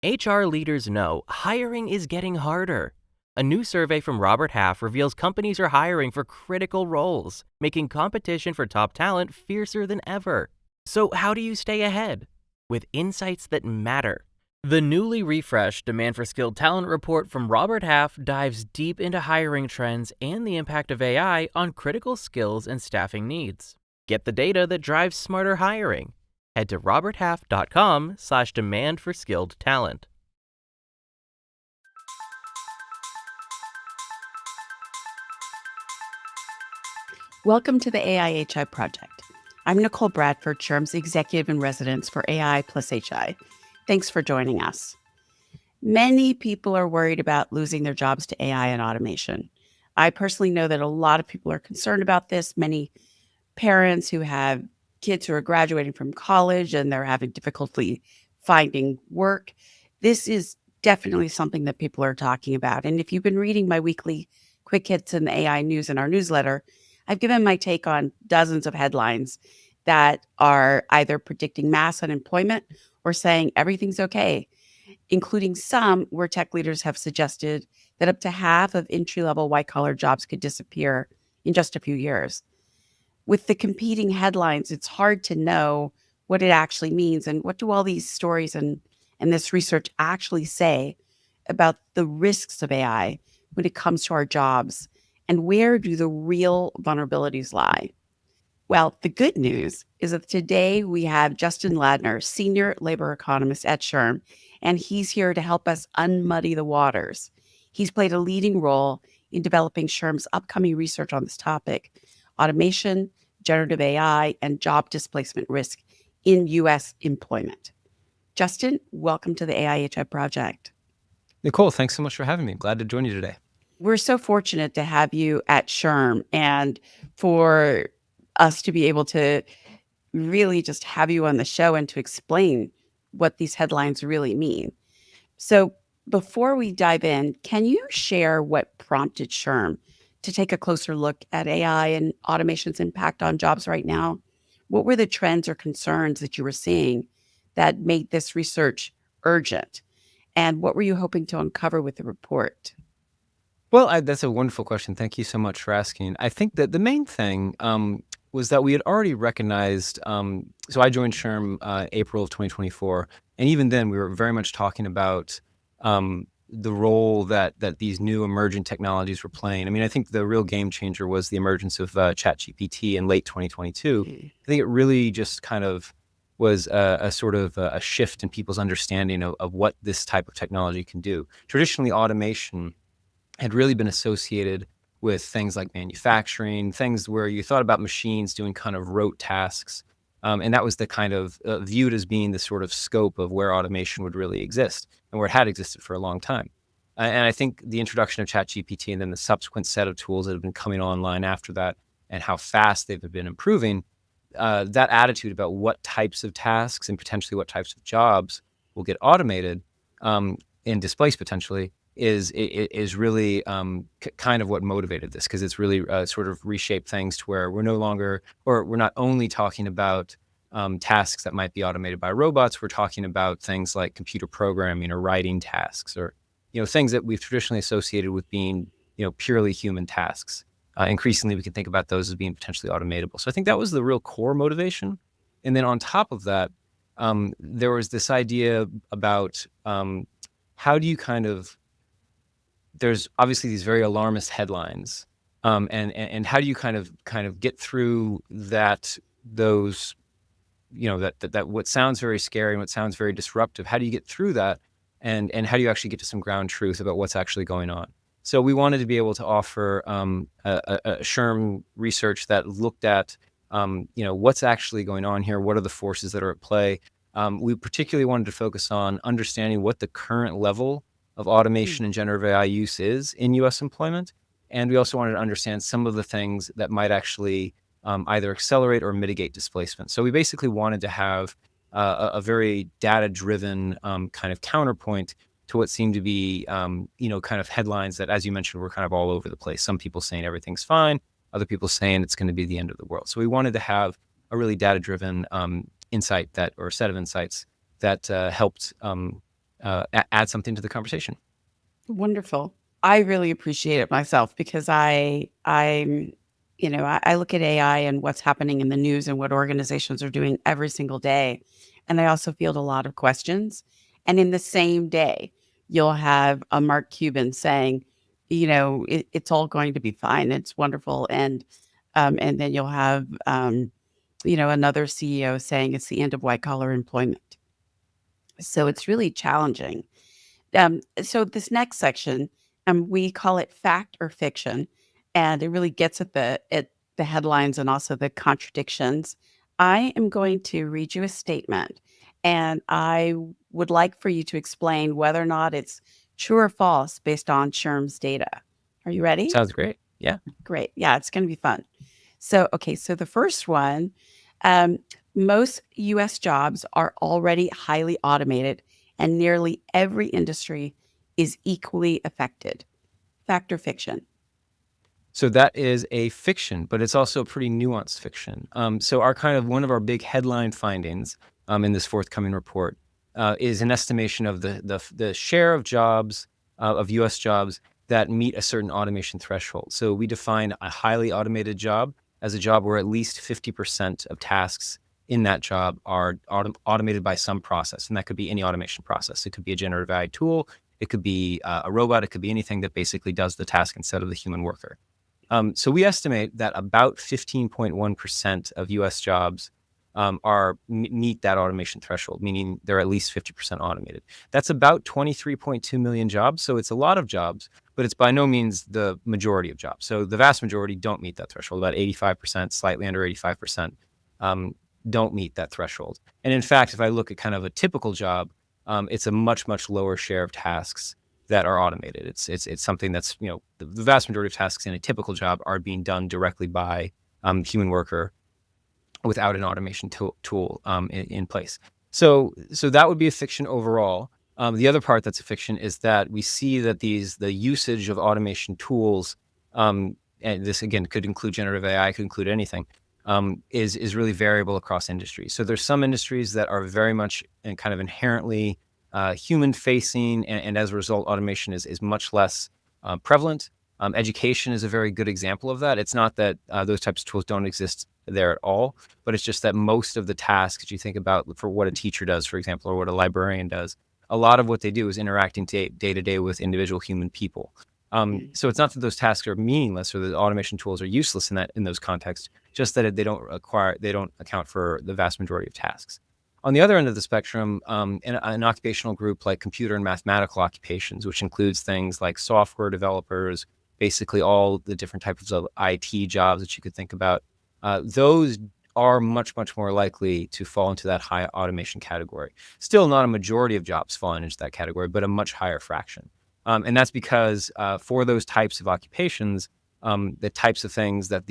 HR leaders know hiring is getting harder. A new survey from Robert Half reveals companies are hiring for critical roles, making competition for top talent fiercer than ever. So, how do you stay ahead? With insights that matter. The newly refreshed Demand for Skilled Talent report from Robert Half dives deep into hiring trends and the impact of AI on critical skills and staffing needs. Get the data that drives smarter hiring. Head to roberthalf.com/demand for skilled talent. Welcome to the AI+HI project. I'm Nicole Bradford, SHRM's executive in residence for AI+HI. Thanks for joining us. Many people are worried about losing their jobs to AI and automation. I personally know that a lot of people are concerned about this. Many parents who have kids who are graduating from college and they're having difficulty finding work. This is definitely something that people are talking about. And if you've been reading my weekly quick hits in the AI news in our newsletter, I've given my take on dozens of headlines that are either predicting mass unemployment or saying everything's okay, including some where tech leaders have suggested that up to half of entry-level white-collar jobs could disappear in just a few years. With the competing headlines, it's hard to know what it actually means and what do all these stories and this research actually say about the risks of AI when it comes to our jobs, and where do the real vulnerabilities lie? Well, the good news is that today we have Justin Ladner, senior labor economist at SHRM, and he's here to help us unmuddy the waters. He's played a leading role in developing SHRM's upcoming research on this topic: automation, generative AI, and job displacement risk in U.S. employment. Justin, welcome to the AI+HI project. Nicole, thanks so much for having me. Glad to join you today. We're so fortunate to have you at SHRM and for us to be able to really just have you on the show and to explain what these headlines really mean. So before we dive in, can you share what prompted SHRM to take a closer look at AI and automation's impact on jobs right now? What were the trends or concerns that you were seeing that made this research urgent? And what were you hoping to uncover with the report? Well, that's a wonderful question. Thank you so much for asking. I think that the main thing was that we had already recognized, so I joined SHRM April of 2024, and even then we were very much talking about the role that these new emerging technologies were playing. I mean, I think the real game changer was the emergence of ChatGPT in late 2022. I think it really just kind of was a sort of a shift in people's understanding of what this type of technology can do. Traditionally, automation had really been associated with things like manufacturing, things where you thought about machines doing kind of rote tasks. And that was the kind of viewed as being the sort of scope of where automation would really exist and where it had existed for a long time. And I think the introduction of ChatGPT and then the subsequent set of tools that have been coming online after that and how fast they've been improving, that attitude about what types of tasks and potentially what types of jobs will get automated and displaced potentially is really kind of what motivated this, because it's really sort of reshaped things to where we're no longer, or we're not only talking about tasks that might be automated by robots. We're talking about things like computer programming or writing tasks, or things that we've traditionally associated with being purely human tasks. Increasingly, we can think about those as being potentially automatable. So I think that was the real core motivation. And then on top of that, there was this idea about how do you kind of, there's obviously these very alarmist headlines, and how do you kind of get through that, those, that what sounds very scary and what sounds very disruptive, how do you get through that, and how do you actually get to some ground truth about what's actually going on? So we wanted to be able to offer a SHRM research that looked at what's actually going on here, what are the forces that are at play. We particularly wanted to focus on understanding what the current level of automation and generative AI use is in U.S. employment. And we also wanted to understand some of the things that might actually either accelerate or mitigate displacement. So we basically wanted to have a very data-driven kind of counterpoint to what seemed to be, kind of headlines that, as you mentioned, were kind of all over the place. Some people saying everything's fine, other people saying it's going to be the end of the world. So we wanted to have a really data-driven insight or set of insights that helped add something to the conversation. Wonderful. I really appreciate it myself because I look at AI and what's happening in the news and what organizations are doing every single day. And I also field a lot of questions. And in the same day, you'll have a Mark Cuban saying, it's all going to be fine. It's wonderful. And then you'll have, another CEO saying it's the end of white collar employment. So it's really challenging. So this next section, we call it fact or fiction, and it really gets at the headlines and also the contradictions. I am going to read you a statement, and I would like for you to explain whether or not it's true or false based on SHRM's data. Are you ready? Sounds great. Yeah. Great. Yeah, it's going to be fun. So, okay, so the first one, um, most US jobs are already highly automated, and nearly every industry is equally affected. Fact or fiction? So that is a fiction, but it's also a pretty nuanced fiction. So our kind of one of our big headline findings in this forthcoming report is an estimation of the share of jobs of U.S. jobs that meet a certain automation threshold. So we define a highly automated job as a job where at least 50% of tasks in that job are automated by some process, and that could be any automation process. It could be a generative AI tool. It could be a robot. It could be anything that basically does the task instead of the human worker. So we estimate that about 15.1% of U.S. jobs meet that automation threshold, meaning they're at least 50% automated. That's about 23.2 million jobs. So it's a lot of jobs, but it's by no means the majority of jobs. So the vast majority don't meet that threshold. About 85%, slightly under 85%, don't meet that threshold. And in fact, if I look at kind of a typical job, it's a much, much lower share of tasks that are automated. It's something that's, the vast majority of tasks in a typical job are being done directly by human worker without an automation tool in place. So that would be a fiction overall. The other part that's a fiction is that we see that the usage of automation tools, and this again could include generative AI, could include anything, is really variable across industries. So there's some industries that are very much and kind of inherently human facing, and as a result, automation is much less prevalent. Education is a very good example of that. It's not that those types of tools don't exist there at all, but it's just that most of the tasks that you think about for what a teacher does, for example, or what a librarian does, a lot of what they do is interacting day to day with individual human people. Mm. So it's not that those tasks are meaninless or the automation tools are useless in those contexts, just that they don't account for the vast majority of tasks. On the other end of the spectrum, an occupational group like computer and mathematical occupations, which includes things like software developers, basically all the different types of IT jobs that you could think about, those are much, much more likely to fall into that high automation category. Still not a majority of jobs falling into that category, but a much higher fraction. And that's because for those types of occupations, the types of things that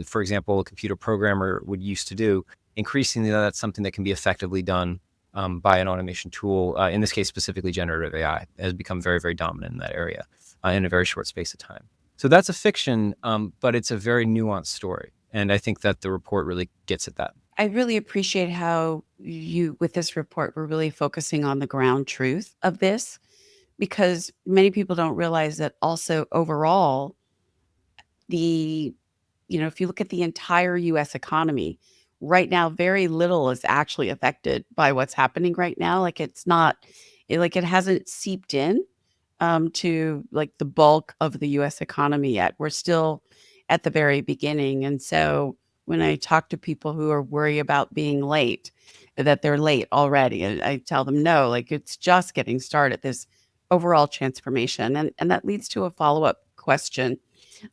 for example, a computer programmer would used to do, increasingly that's something that can be effectively done by an automation tool. In this case, specifically generative AI has become very, very dominant in that area in a very short space of time. So that's a fiction, but it's a very nuanced story. And I think that the report really gets at that. I really appreciate how with this report, we're really focusing on the ground truth of this because many people don't realize that also overall, if you look at the entire US economy, right now, very little is actually affected by what's happening right now. Like it hasn't seeped in to like the bulk of the US economy yet. We're still at the very beginning. And so when I talk to people who are worried about being late, that they're late already, and I tell them, no, like it's just getting started, this overall transformation. And that leads to a follow-up question.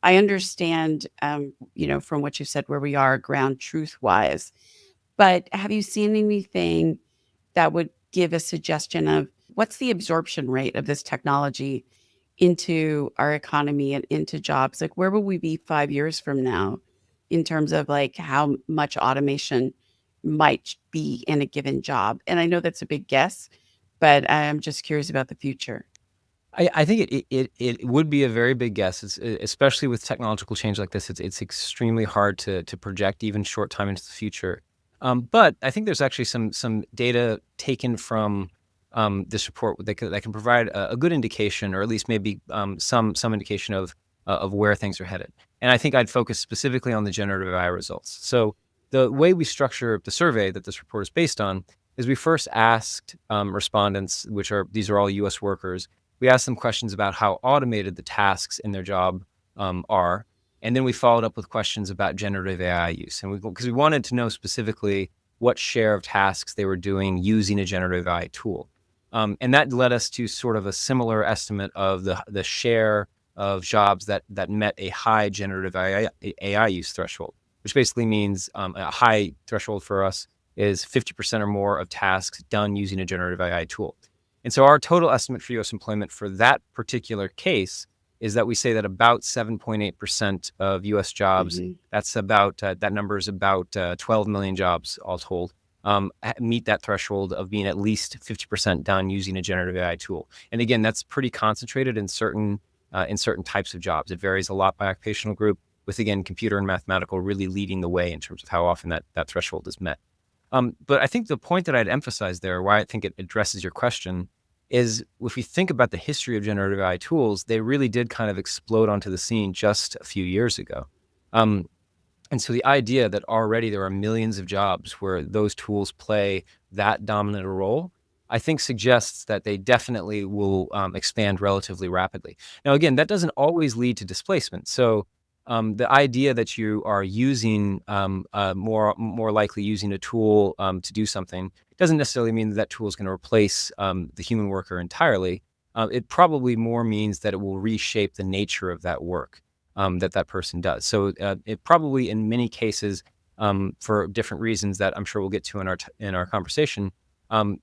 I understand, from what you said, where we are ground truth wise, but have you seen anything that would give a suggestion of what's the absorption rate of this technology into our economy and into jobs? Like, where will we be 5 years from now in terms of like how much automation might be in a given job? And I know that's a big guess, but I'm just curious about the future. I think it would be a very big guess, especially with technological change like this. It's extremely hard to project even short time into the future. But I think there's actually some data taken from this report that can provide a good indication, or at least maybe some indication of where things are headed. And I think I'd focus specifically on the generative AI results. So the way we structure the survey that this report is based on is we first asked respondents, these are all U.S. workers. We asked them questions about how automated the tasks in their job are. And then we followed up with questions about generative AI use. And because we wanted to know specifically what share of tasks they were doing using a generative AI tool. And that led us to sort of a similar estimate of the share of jobs that met a high generative AI use threshold, which basically means a high threshold for us is 50% or more of tasks done using a generative AI tool. And so our total estimate for U.S. employment for that particular case is that we say that about 7.8% of U.S. jobs, that's about, that number is about 12 million jobs all told, meet that threshold of being at least 50% done using a generative AI tool. And again, that's pretty concentrated in certain types of jobs. It varies a lot by occupational group, with, again, computer and mathematical really leading the way in terms of how often that threshold is met. But I think the point that I'd emphasize there, why I think it addresses your question, is if we think about the history of generative AI tools, they really did kind of explode onto the scene just a few years ago. And so the idea that already there are millions of jobs where those tools play that dominant a role, I think suggests that they definitely will expand relatively rapidly. Now, again, that doesn't always lead to displacement. So the idea that you are using more likely using a tool to do something doesn't necessarily mean that tool is going to replace the human worker entirely. It probably more means that it will reshape the nature of that work that person does. So it probably, in many cases, for different reasons that I'm sure we'll get to in our conversation,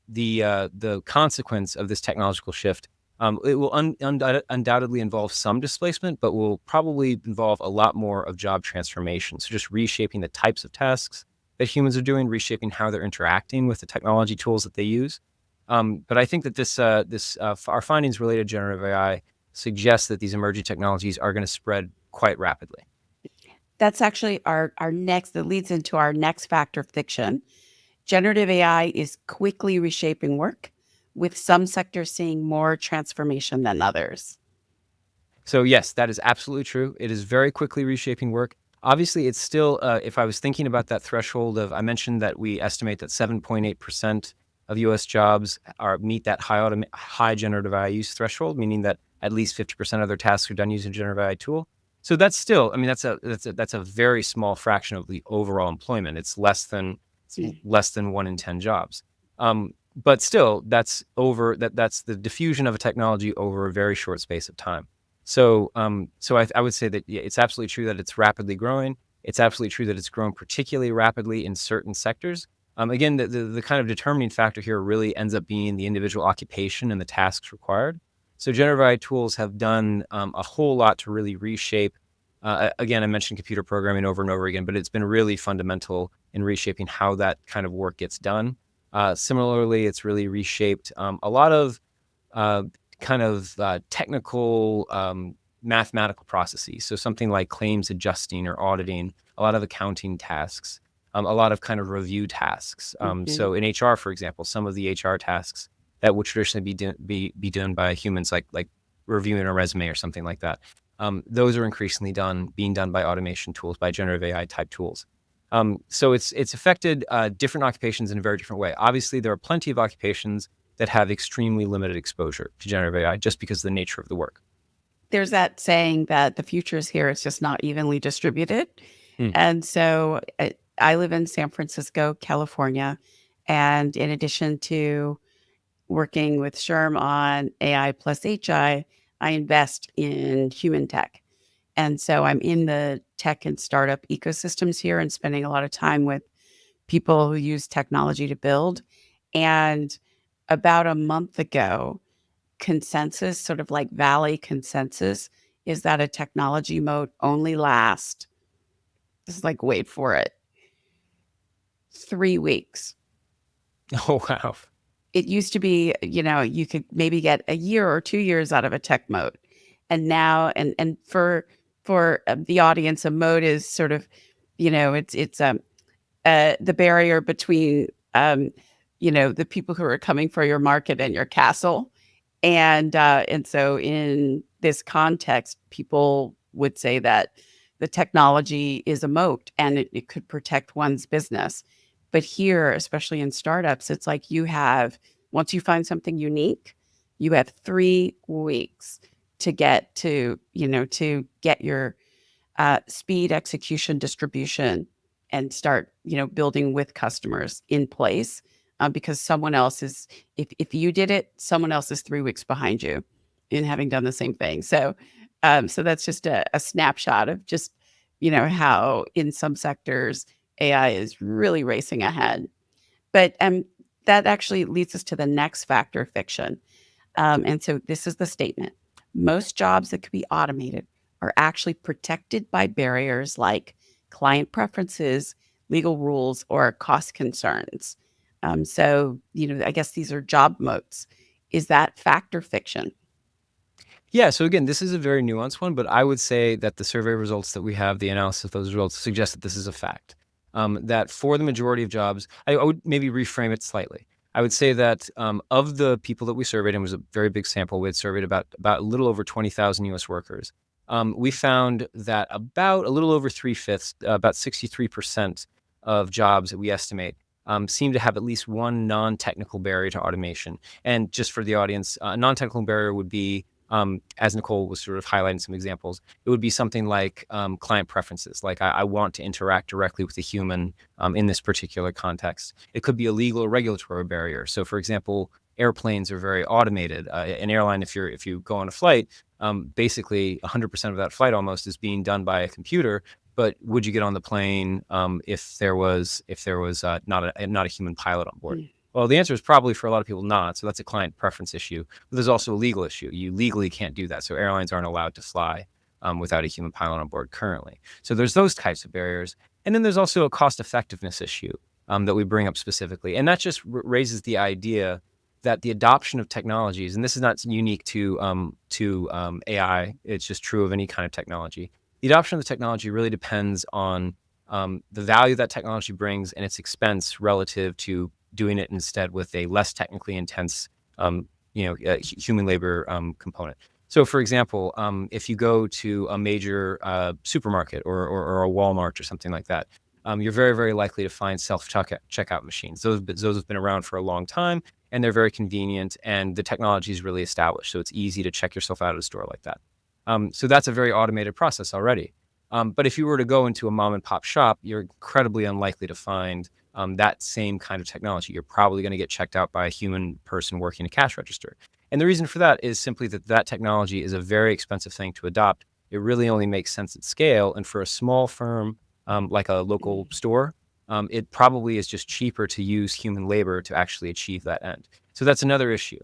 the consequence of this technological shift, it will undoubtedly involve some displacement, but will probably involve a lot more of job transformation. So just reshaping the types of tasks that humans are doing, reshaping how they're interacting with the technology tools that they use. But I think that our findings related to generative AI suggest that these emerging technologies are going to spread quite rapidly. That's actually our next, that leads into our next factor of fiction. Generative AI is quickly reshaping work, with some sectors seeing more transformation than others. So yes, that is absolutely true. It is very quickly reshaping work. Obviously, it's still, if I was thinking about that threshold I mentioned that we estimate that 7.8% of U.S. jobs meet that high generative AI use threshold, meaning that at least 50% of their tasks are done using a generative AI tool. So that's still, I mean, that's a very small fraction of the overall employment. It's less than 1 in 10 jobs. But still, that's the diffusion of a technology over a very short space of time. So I would say that it's absolutely true that it's rapidly growing. It's absolutely true that it's grown particularly rapidly in certain sectors. Again, the kind of determining factor here really ends up being the individual occupation and the tasks required. So generative AI tools have done a whole lot to really reshape. Again, I mentioned computer programming over and over again, but it's been really fundamental in reshaping how that kind of work gets done. Similarly, it's really reshaped a lot of technical mathematical processes. So something like claims adjusting or auditing, a lot of accounting tasks, a lot of kind of review tasks. So in HR, for example, some of the HR tasks that would traditionally be done by humans, like reviewing a resume or something like that, those are increasingly being done by automation tools, by generative AI type tools. So it's affected different occupations in a very different way. Obviously, there are plenty of occupations that have extremely limited exposure to generative AI just because of the nature of the work. There's that saying that the future is here, it's just not evenly distributed. And so I live in San Francisco, California. And in addition to working with SHRM on AI+HI, I invest in human tech. And so I'm in the tech and startup ecosystems here and spending a lot of time with people who use technology to build. And about a month ago, consensus, sort of like Valley consensus, is that a technology moat only lasts, just like, wait for it, 3 weeks. Oh, wow. It used to be, you could maybe get a year or 2 years out of a tech moat. And now, and for the audience, a moat is sort of, it's the barrier between the people who are coming for your market and your castle. And so in this context, people would say that the technology is a moat and it could protect one's business. But here, especially in startups, it's like once you find something unique, you have 3 weeks to get your speed, execution, distribution, and start, building with customers in place. Because someone else is, if you did it, someone else is 3 weeks behind you in having done the same thing. So that's just a snapshot of just, how in some sectors AI is really racing ahead. But that actually leads us to the next factor, fiction. And so this is the statement. Most jobs that could be automated are actually protected by barriers like client preferences, legal rules, or cost concerns. So I guess these are job moats. Is that fact or fiction? Yeah, so again, this is a very nuanced one, but I would say that the survey results that we have, the analysis of those results suggest that this is a fact. That for the majority of jobs, I would maybe reframe it slightly. I would say that of the people that we surveyed, and it was a very big sample, we had surveyed about a little over 20,000 US workers. We found that about a little over 3/5, about 63% of jobs that we estimate seem to have at least one non-technical barrier to automation. And just for the audience, a non-technical barrier would be as Nicole was sort of highlighting some examples, it would be something like client preferences. Like I want to interact directly with a human in this particular context. It could be a legal or regulatory barrier. So, for example, airplanes are very automated. An airline, if you go on a flight, basically 100% of that flight almost is being done by a computer. But would you get on the plane if there was not a human pilot on board? Mm. Well, the answer is probably for a lot of people not. So that's a client preference issue. But there's also a legal issue. You legally can't do that. So airlines aren't allowed to fly without a human pilot on board currently. So there's those types of barriers. And then there's also a cost effectiveness issue that we bring up specifically. And that just raises the idea that the adoption of technologies, and this is not unique to AI, it's just true of any kind of technology. The adoption of the technology really depends on the value that technology brings and its expense relative to doing it instead with a less technically intense, human labor component. So, for example, if you go to a major supermarket or a Walmart or something like that, you're very, very likely to find self-checkout machines. Those have been around for a long time, and they're very convenient, and the technology is really established. So it's easy to check yourself out of a store like that. So that's a very automated process already. But if you were to go into a mom and pop shop, you're incredibly unlikely to find that same kind of technology. You're probably going to get checked out by a human person working a cash register. And the reason for that is simply that technology is a very expensive thing to adopt. It really only makes sense at scale. And for a small firm like a local store, it probably is just cheaper to use human labor to actually achieve that end. So that's another issue.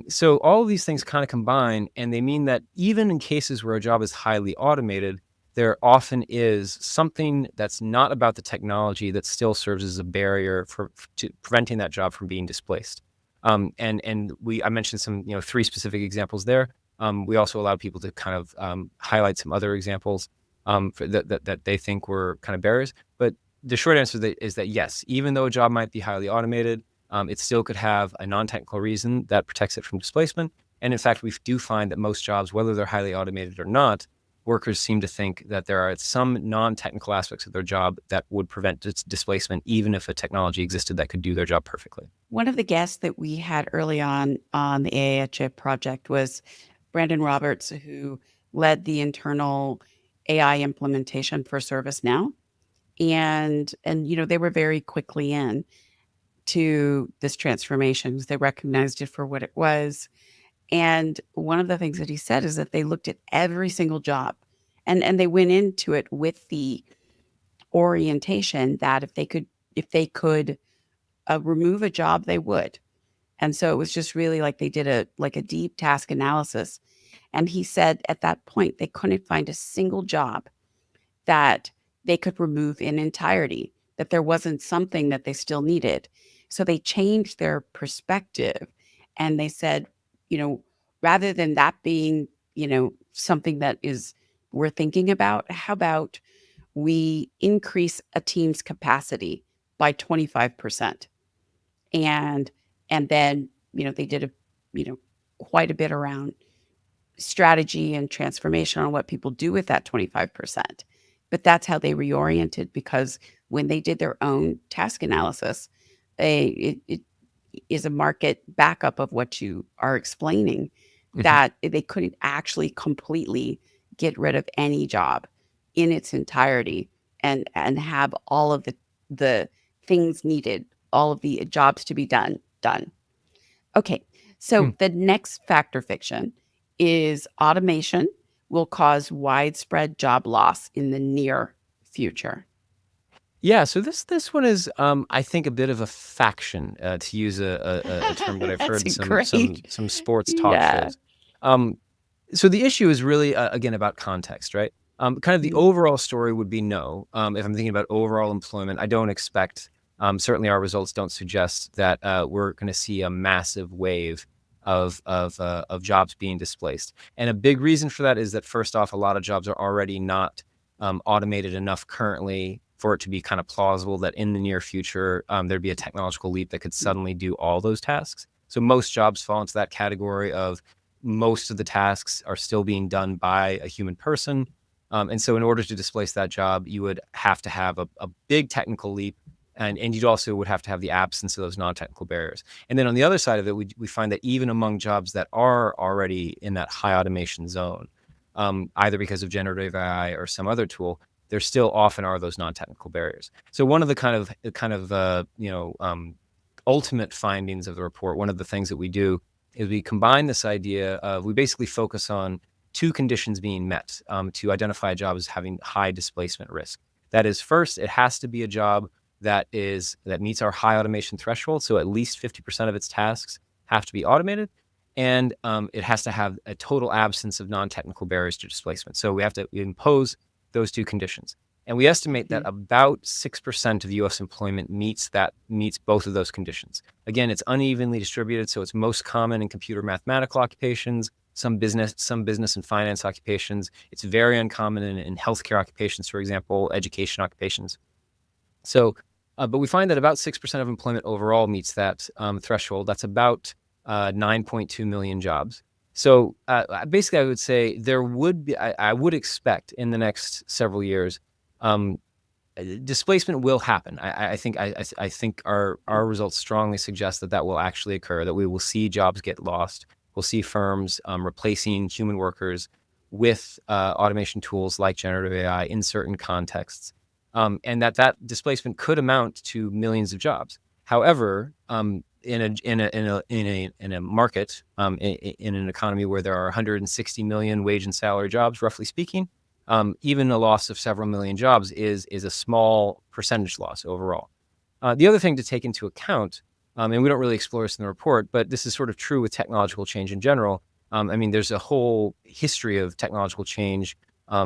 So all of these things kind of combine, and they mean that even in cases where a job is highly automated, there often is something that's not about the technology that still serves as a barrier to preventing that job from being displaced. And I mentioned some 3 specific examples there. We also allowed people to kind of highlight some other examples that they think were kind of barriers. But the short answer is that yes, even though a job might be highly automated, it still could have a non-technical reason that protects it from displacement. And in fact, we do find that most jobs, whether they're highly automated or not, workers seem to think that there are some non-technical aspects of their job that would prevent its displacement, even if a technology existed that could do their job perfectly. One of the guests that we had early on the AI+ project was Brandon Roberts, who led the internal AI implementation for ServiceNow. And they were very quickly in to this transformation. They recognized it for what it was. And one of the things that he said is that they looked at every single job and they went into it with the orientation that if they could remove a job, they would. And so it was just really like they did a deep task analysis. And he said at that point they couldn't find a single job that they could remove in entirety, that there wasn't something that they still needed. So they changed their perspective and they said, you know, rather than that being, something that is we're thinking about, how about we increase a team's capacity by 25%? and then they did quite a bit around strategy and transformation on what people do with that 25%. But that's how they reoriented, because when they did their own task analysis, it is a market backup of what you are explaining, Mhm. that they couldn't actually completely get rid of any job in its entirety and have all of the things needed, all of the jobs to be done. Okay. So Mm. the next factor fiction is automation will cause widespread job loss in the near future. Yeah, so this one is, I think, a bit of a faction, to use a term that I've heard That's in a some great. sports talk Yeah. shows. Um, so the issue is really, again, about context, right? Kind of the Mhm. overall story would be no. If I'm thinking about overall employment, I don't expect, certainly our results don't suggest that we're going to see a massive wave of jobs being displaced. And a big reason for that is that, first off, a lot of jobs are already not automated enough currently for it to be kind of plausible that in the near future, there'd be a technological leap that could suddenly do all those tasks. So most jobs fall into that category of most of the tasks are still being done by a human person. And so in order to displace that job, you would have to have a big technical leap. And you'd also would have to have the absence of those non-technical barriers. And then on the other side of it, we find that even among jobs that are already in that high automation zone, either because of generative AI or some other tool, there still often are those non-technical barriers. So one of the ultimate findings of the report, one of the things that we do is we combine this idea of, we basically focus on two conditions being met to identify a job as having high displacement risk. That is, first, it has to be a job that meets our high automation threshold. So at least 50% of its tasks have to be automated, and it has to have a total absence of non-technical barriers to displacement. So we have to impose those two conditions. And we estimate that Mhm. about 6% of US employment meets both of those conditions. Again, it's unevenly distributed, so it's most common in computer mathematical occupations, some business and finance occupations. It's very uncommon in healthcare occupations, for example, education occupations. So, but we find that about 6% of employment overall meets that threshold. That's about 9.2 million jobs. So basically, I would say I would expect in the next several years, um, displacement will happen. I think our results strongly suggest that that will actually occur, that we will see jobs get lost. We'll see firms replacing human workers with automation tools like generative AI in certain contexts, and that displacement could amount to millions of jobs. However, in a market, in an economy where there are 160 million wage and salary jobs, roughly speaking, even a loss of several million jobs is a small percentage loss overall. The other thing to take into account, and we don't really explore this in the report, but this is sort of true with technological change in general. I mean, there's a whole history of technological change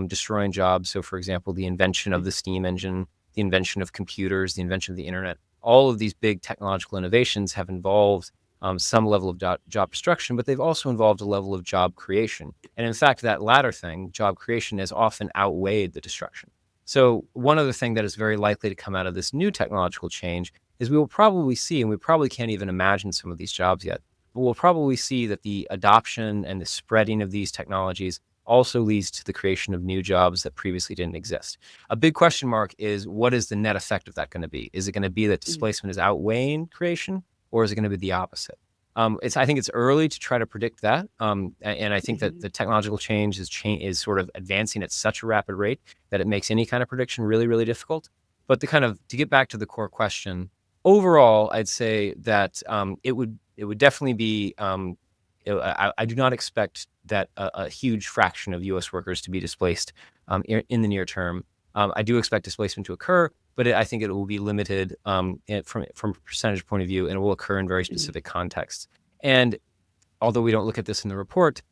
destroying jobs. So, for example, the invention of the steam engine, the invention of computers, the invention of the internet, all of these big technological innovations have involved some level of job destruction, but they've also involved a level of job creation. And in fact, that latter thing, job creation, has often outweighed the destruction. So one other thing that is very likely to come out of this new technological change is we will probably see, and we probably can't even imagine some of these jobs yet, but we'll probably see that the adoption and the spreading of these technologies also leads to the creation of new jobs that previously didn't exist. A big question mark is, what is the net effect of that going to be? Is it going to be that Mhm. displacement is outweighing creation, or is it going to be the opposite? I think it's early to try to predict that, and I think that Mhm. the technological change is sort of advancing at such a rapid rate that it makes any kind of prediction really, really difficult. But to get back to the core question, overall, I'd say that it would definitely be. I do not expect that a huge fraction of U.S. workers to be displaced in the near term. I do expect displacement to occur, but I think it will be limited from a percentage point of view, and it will occur in very Mhm. specific contexts. And although we don't look at this in the report,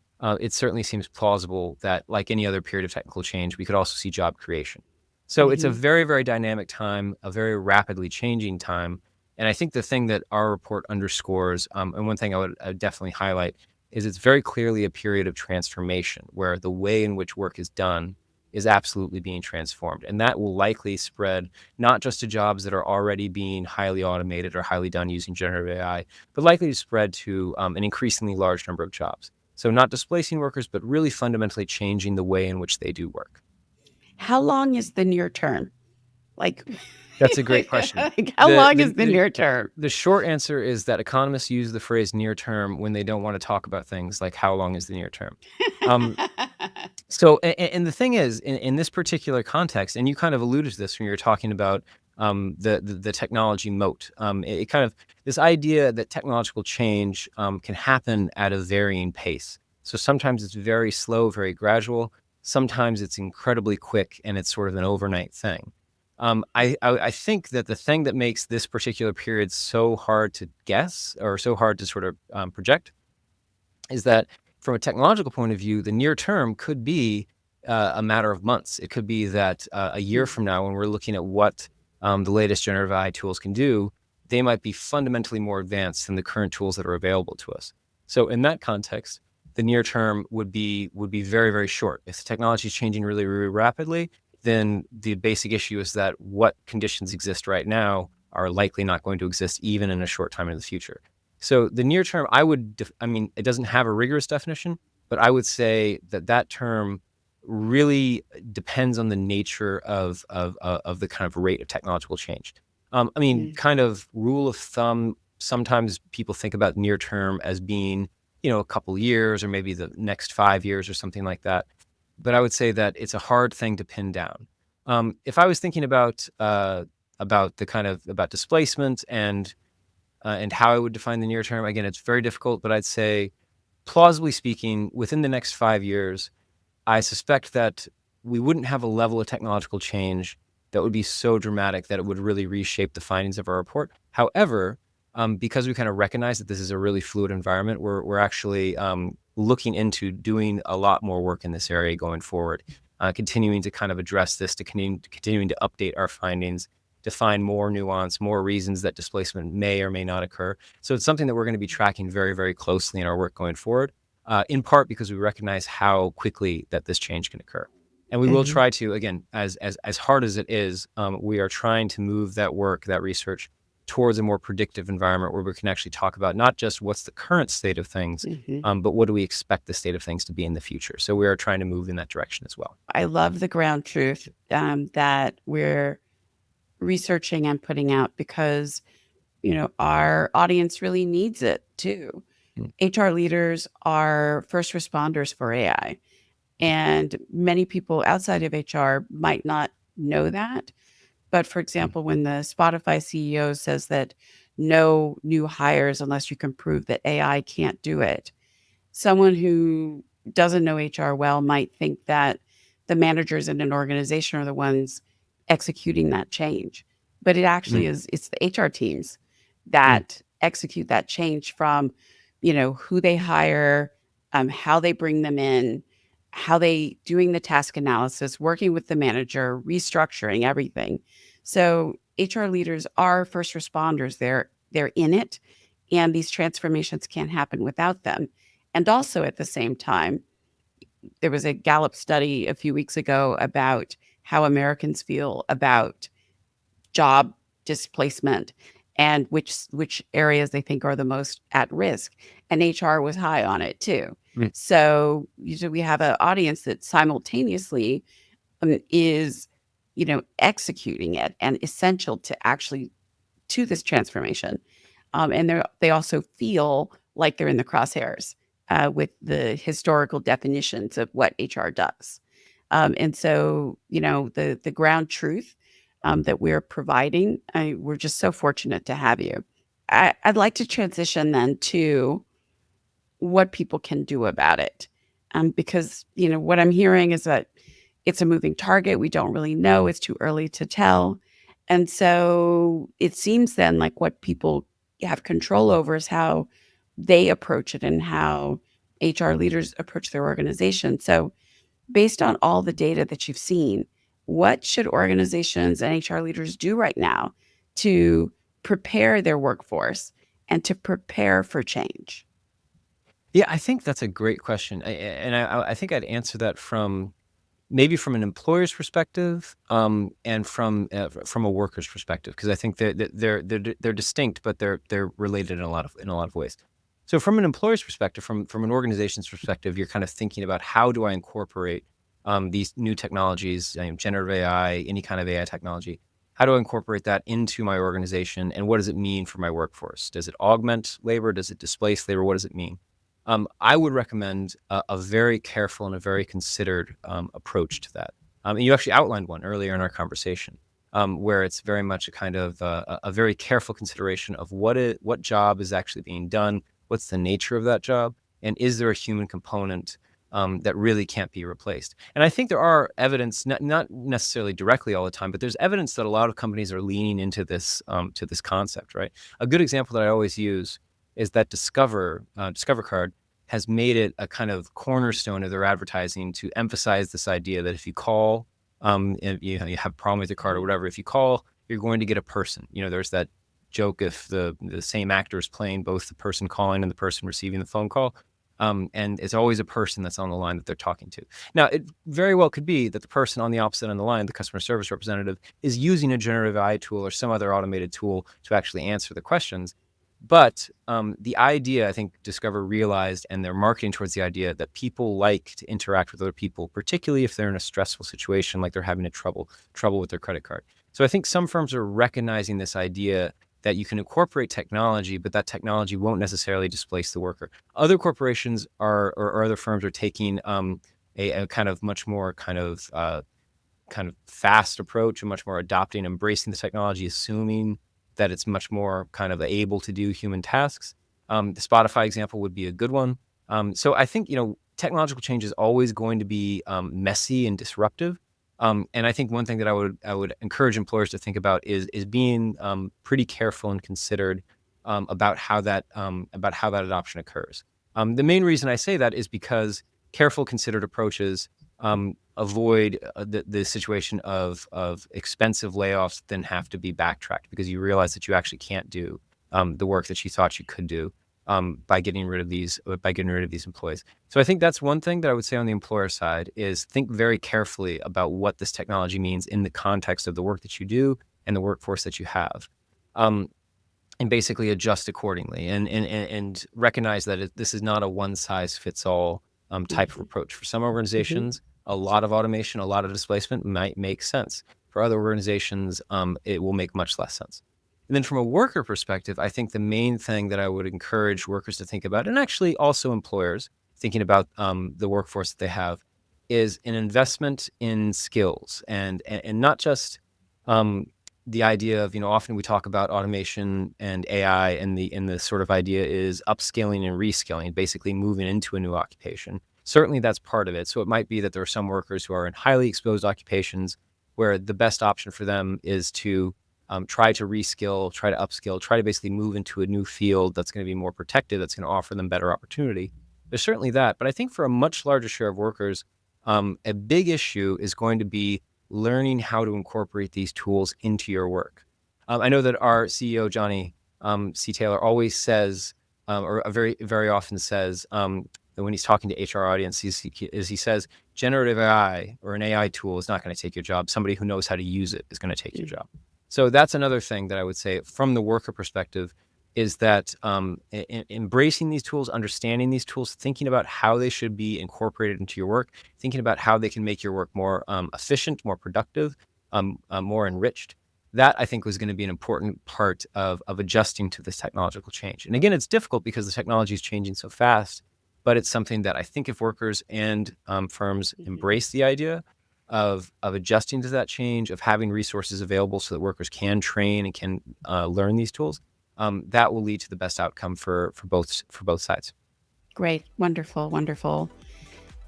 it certainly seems plausible that, like any other period of technical change, we could also see job creation. So it's a Mhm. very, very dynamic time, a very rapidly changing time. And I think the thing that our report underscores, and one thing I would definitely highlight, is it's very clearly a period of transformation where the way in which work is done is absolutely being transformed. And that will likely spread not just to jobs that are already being highly automated or highly done using generative AI, but likely to spread to an increasingly large number of jobs. So not displacing workers, but really fundamentally changing the way in which they do work. How long is the near term? Like, That's a great question. like how long is the The near term? the short answer is that economists use the phrase near term when they don't want to talk about things like how long is the near term. Um, so, and the thing is, in this particular context, and you kind of alluded to this when you were talking about the technology moat. It kind of this idea that technological change can happen at a varying pace. So sometimes it's very slow, very gradual. Sometimes it's incredibly quick, and it's sort of an overnight thing. I think that the thing that makes this particular period so hard to guess or so hard to sort of project is that from a technological point of view, the near term could be a matter of months. It could be that a year from now, when we're looking at what the latest generative AI tools can do, they might be fundamentally more advanced than the current tools that are available to us. So in that context, the near term would be very, very short. If the technology is changing really, really rapidly, then the basic issue is that what conditions exist right now are likely not going to exist even in a short time in the future. So the near term, I mean, it doesn't have a rigorous definition, but I would say that that term really depends on the nature of the kind of rate of technological change. I mean, Mm. kind of rule of thumb, sometimes people think about near term as being, a couple years or maybe the next 5 years or something like that. But I would say that it's a hard thing to pin down. If I was thinking about the kind of about displacement and how I would define the near term. Again, it's very difficult, but I'd say, plausibly speaking, within the next 5 years, I suspect that we wouldn't have a level of technological change that would be so dramatic that it would really reshape the findings of our report. However, because we kind of recognize that this is a really fluid environment, we're actually looking into doing a lot more work in this area going forward, continuing to kind of address this, to continuing to update our findings, to find more nuance, more reasons that displacement may or may not occur. So it's something that we're going to be tracking very, very closely in our work going forward, in part because we recognize how quickly that this change can occur. And we will Mhm. try to, again, as hard as it is, we are trying to move that work, that research, towards a more predictive environment where we can actually talk about not just what's the current state of things, Mhm. but what do we expect the state of things to be in the future. So we are trying to move in that direction as well. I love the ground truth that we're researching and putting out because our audience really needs it too. Mm, HR leaders are first responders for AI, and many people outside of HR might not know that. But for mm, example, when the Spotify CEO says that no new hires unless you can prove that AI can't do it, someone who doesn't know HR well might think that the managers in an organization are the ones executing that change. But it actually mm, is, it's the HR teams mm, that execute that change from, who they hire, how they bring them in, how they doing the task analysis, working with the manager, restructuring everything. So HR leaders are first responders. They're in it, and these transformations can't happen without them. And also at the same time, there was a Gallup study a few weeks ago about how Americans feel about job displacement and which areas they think are the most at risk. And HR was high on it too. mm. So usually we have an audience that simultaneously is, executing it and essential to actually to this transformation. And they also feel like they're in the crosshairs with the historical definitions of what HR does. And so, the ground truth that we're providing, we're just so fortunate to have you. I'd like to transition then to what people can do about it. Because, what I'm hearing is that it's a moving target. We don't really know. It's too early to tell. And so it seems then like what people have control over is how they approach it and how HR leaders approach their organization. So, based on all the data that you've seen, what should organizations and HR leaders do right now to prepare their workforce and to prepare for change? Yeah, I think that's a great question. And I think I'd answer that from maybe from an employer's perspective, and from a worker's perspective, because I think they're distinct, but they're related in a lot of ways. So from an employer's perspective, from an organization's perspective, you're kind of thinking about how do I incorporate these new technologies, generative AI, any kind of AI technology. How do I incorporate that into my organization, and what does it mean for my workforce? Does it augment labor? Does it displace labor? What does it mean? I would recommend a very careful and a very considered approach to that. And you actually outlined one earlier in our conversation, where it's very much a kind of a very careful consideration of what job is actually being done, what's the nature of that job, and is there a human component that really can't be replaced? And I think there are evidence, not necessarily directly all the time, but there's evidence that a lot of companies are leaning into this concept, right? A good example that I always use is that Discover card has made it a kind of cornerstone of their advertising to emphasize this idea that if you call, and, you have a problem with your card or whatever, if you call, you're going to get a person. There's that joke if the same actor is playing both the person calling and the person receiving the phone call. And it's always a person that's on the line that they're talking to. Now, it very well could be that the person on the opposite end of the line, the customer service representative, is using a generative AI tool or some other automated tool to actually answer the questions. But the idea, I think Discover realized, and they're marketing towards the idea that people like to interact with other people, particularly if they're in a stressful situation, like they're having trouble with their credit card. So I think some firms are recognizing this idea that you can incorporate technology, but that technology won't necessarily displace the worker. Other corporations or other firms are taking a kind of much more kind of fast approach, and much more adopting, embracing the technology, assuming that it's much more kind of able to do human tasks. The Spotify example would be a good one. So I think, technological change is always going to be messy and disruptive. And I think one thing that I would encourage employers to think about is being pretty careful and considered about how that adoption occurs. The main reason I say that is because careful, considered approaches avoid the situation of expensive layoffs that then have to be backtracked because you realize that you actually can't do the work that you thought you could do by getting rid of these employees. So I think that's one thing that I would say on the employer side is think very carefully about what this technology means in the context of the work that you do and the workforce that you have. And basically adjust accordingly and recognize that this is not a one-size-fits-all type of approach. For some organizations, a lot of automation, a lot of displacement might make sense. For other organizations, it will make much less sense. And then from a worker perspective, I think the main thing that I would encourage workers to think about, and actually also employers thinking about the workforce that they have, is an investment in skills and not just the idea of, often we talk about automation and AI, and the sort of idea is upskilling and reskilling, basically moving into a new occupation. Certainly that's part of it. So it might be that there are some workers who are in highly exposed occupations where the best option for them is to try to reskill, try to upskill, try to basically move into a new field that's going to be more protected, that's going to offer them better opportunity. There's certainly that. But I think for a much larger share of workers, a big issue is going to be learning how to incorporate these tools into your work. I know that our CEO, Johnny C. Taylor, always says, or very, very often says, that when he's talking to HR audiences, he says, generative AI or an AI tool is not going to take your job. Somebody who knows how to use it is going to take your job. So that's another thing that I would say from the worker perspective is that embracing these tools, understanding these tools, thinking about how they should be incorporated into your work, thinking about how they can make your work more efficient, more productive, more enriched. That, I think, was going to be an important part of adjusting to this technological change. And again, it's difficult because the technology is changing so fast, but it's something that I think if workers and firms embrace the idea of adjusting to that change, of having resources available so that workers can train and can learn these tools, that will lead to the best outcome for both sides. Great. Wonderful. Wonderful.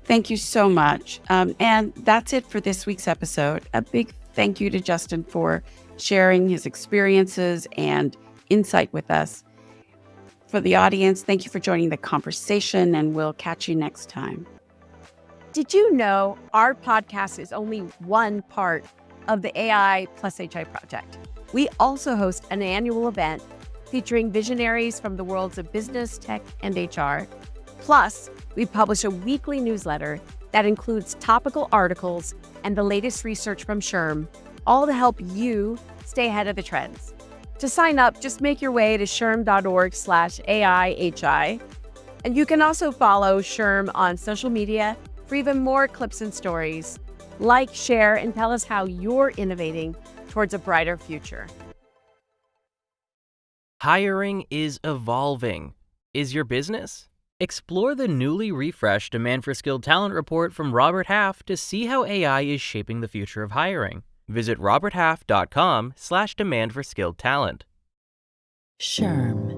Thank you so much. And that's it for this week's episode. A big thank you to Justin for sharing his experiences and insight with us. For the audience, thank you for joining the conversation, and we'll catch you next time. Did you know our podcast is only one part of the AI+HI project? We also host an annual event featuring visionaries from the worlds of business, tech, and HR. Plus, we publish a weekly newsletter that includes topical articles and the latest research from SHRM, all to help you stay ahead of the trends. To sign up, just make your way to shrm.org/AI+HI. And you can also follow SHRM on social media for even more clips and stories. Like, share, and tell us how you're innovating towards a brighter future. Hiring is evolving. Is your business? Explore the newly refreshed Demand for Skilled Talent report from Robert Half to see how AI is shaping the future of hiring. Visit roberthalf.com/demand for skilled talent. SHRM.